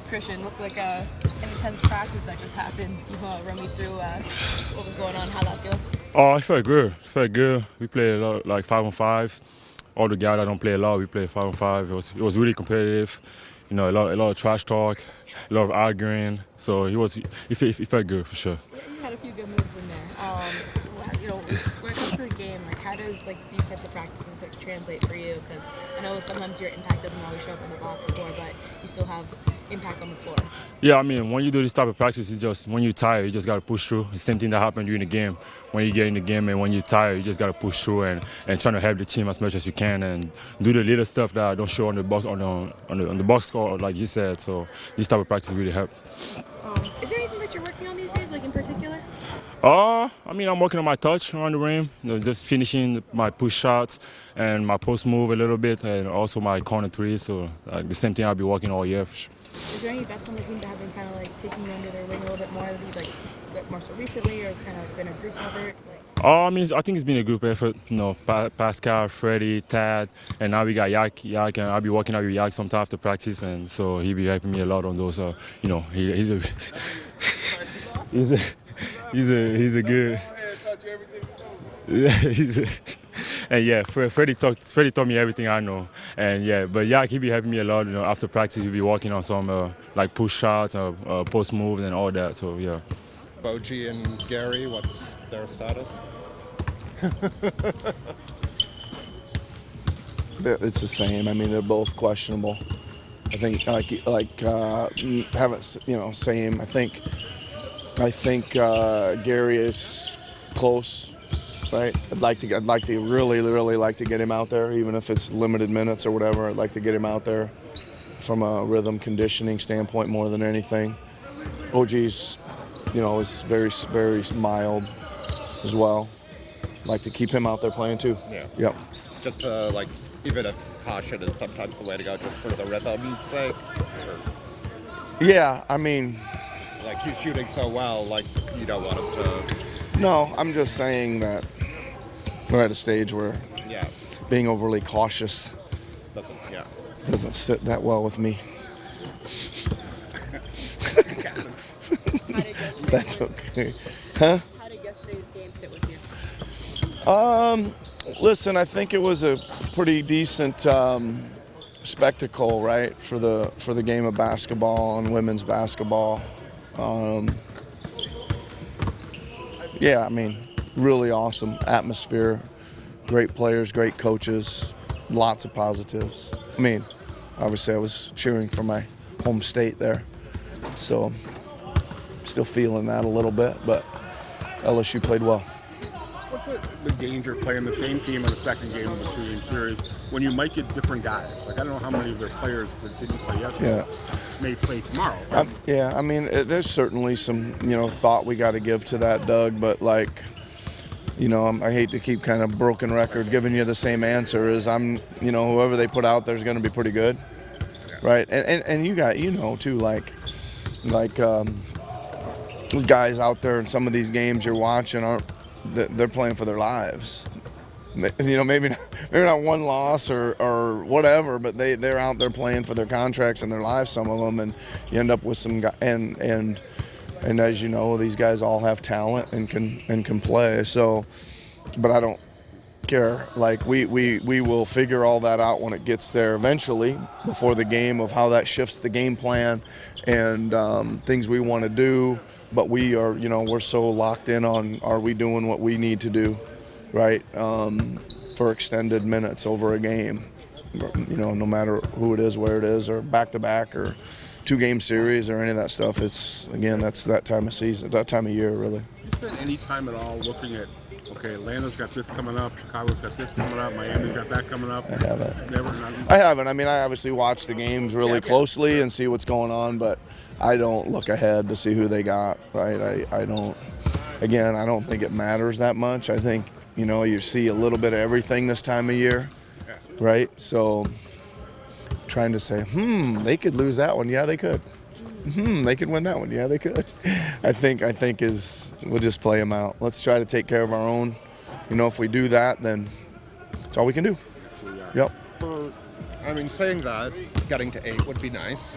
Christian, looked like an intense practice that just happened. You run me through what was going on, how that feel? Oh, it felt good. It felt good. We played a lot, like 5-on-5. All the guys that don't play a lot, we played 5-on-5. It was really competitive. You know, a lot of trash talk, a lot of arguing. So it felt good for sure. You had a few good moves in there. You know, when it comes to the game, like how does these types of practices translate for you? Because I know sometimes your impact doesn't always show up in the box score, but you still have impact on the floor. Yeah, I mean, when you do this type of practice, it's just when you're tired, you just got to push through. It's the same thing that happened during the game. When you get in the game and when you're tired, you just got to push through and trying to help the team as much as you can and do the little stuff that don't show on the box on the box score, like you said. So this type of practice really help. Is there anything that you're working on these days, like in particular? I mean, I'm working on my touch around the rim, you know, just finishing my push shots and my post move a little bit, and also my corner threes. So the same thing I'll be working all year for sure. Is there any vets on the team that have been kind of taking you under their wing a little bit more, more so recently, or has it kind of been a group effort? I mean, I think it's been a group effort. You know, Pascal, Freddie, Tad, and now we got Yak. Yak, and I'll be working out with Yak sometime after practice, and so he'll be helping me a lot on those. You know, he's a he's a good. And yeah, Freddie taught me everything I know, and yeah, but Yak, he be helping me a lot. You know, after practice, he'll be working on some like push shots, post moves, and all that. So yeah. Boji and Gary, what's their status? It's the same. I mean, they're both questionable. I think same. I think Gary is close, right? I'd like to really like to get him out there, even if it's limited minutes or whatever. I'd like to get him out there from a rhythm conditioning standpoint more than anything. OG's, you know, is very mild as well. Like to keep him out there playing too. Yeah. Yep. Just even if caution is sometimes the way to go, just for the rhythm's sake. Yeah, I mean. Like he's shooting so well, like you don't want him to. No, I'm just saying that we're at a stage where being overly cautious doesn't sit that well with me. That's okay. Huh? How did yesterday's game sit with you? Listen, I think it was a pretty decent spectacle, right, for the game of basketball and women's basketball. Yeah, I mean, really awesome atmosphere, great players, great coaches, lots of positives. I mean, obviously I was cheering for my home state there, so still feeling that a little bit, but LSU played well. What's the danger playing the same team in the second game of the two-game series when you might get different guys? Like, I don't know how many of their players that didn't play yesterday may play tomorrow. I mean, there's certainly some, thought we got to give to that, Doug, but I hate to keep kind of broken record giving you the same answer as whoever they put out there is going to be pretty good, right? And you got, too, guys out there in some of these games you're watching they're playing for their lives. Maybe not one loss or whatever, but they're out there playing for their contracts and their lives, some of them, and you end up with some guys, and as you know, these guys all have talent and can play. So, but I don't care. Like we will figure all that out when it gets there eventually, before the game, of how that shifts the game plan and things we want to do. But we are, we're so locked in on, are we doing what we need to do, right, for extended minutes over a game, no matter who it is, where it is, or back-to-back, or two-game series, or any of that stuff. It's, again, that's that time of season, that time of year, really. You spend any time at all looking at, okay, Atlanta's got this coming up, Chicago's got this coming up, Miami's got that coming up? I haven't. Never? I haven't. I mean, I obviously watch the games really closely and see what's going on, but I don't look ahead to see who they got, right? I don't think it matters that much. I think, you see a little bit of everything this time of year, right? So trying to say, they could lose that one. Yeah, they could. They could win that one. Yeah, they could. I think we'll just play them out. Let's try to take care of our own. If we do that, then that's all we can do. Yep. For I mean, saying that, getting to 8 would be nice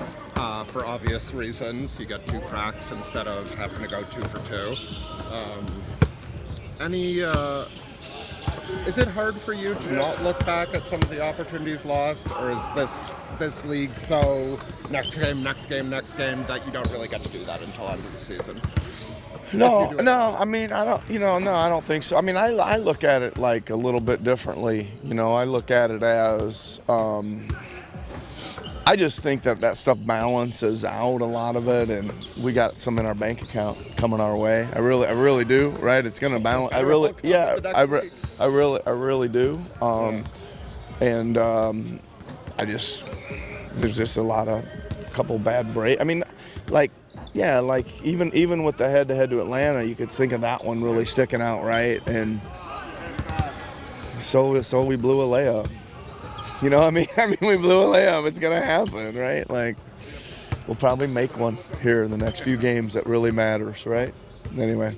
for obvious reasons. You get 2 cracks instead of having to go 2 for 2. Is it hard for you to not look back at some of the opportunities lost, or is this league so next game that you don't really get to do that until end of the season? No. I mean, I don't. I don't think so. I mean, I look at it like a little bit differently. I look at it as. I just think that stuff balances out a lot of it, and we got some in our bank account coming our way. I really do. Right? It's gonna balance. I really do. There's just a couple bad breaks. I mean, even with the head-to-head to Atlanta, you could think of that one really sticking out, right? And so we blew a layup. I mean, we blew a layup. It's gonna happen, right? Like, we'll probably make one here in the next few games that really matters, right? Anyway.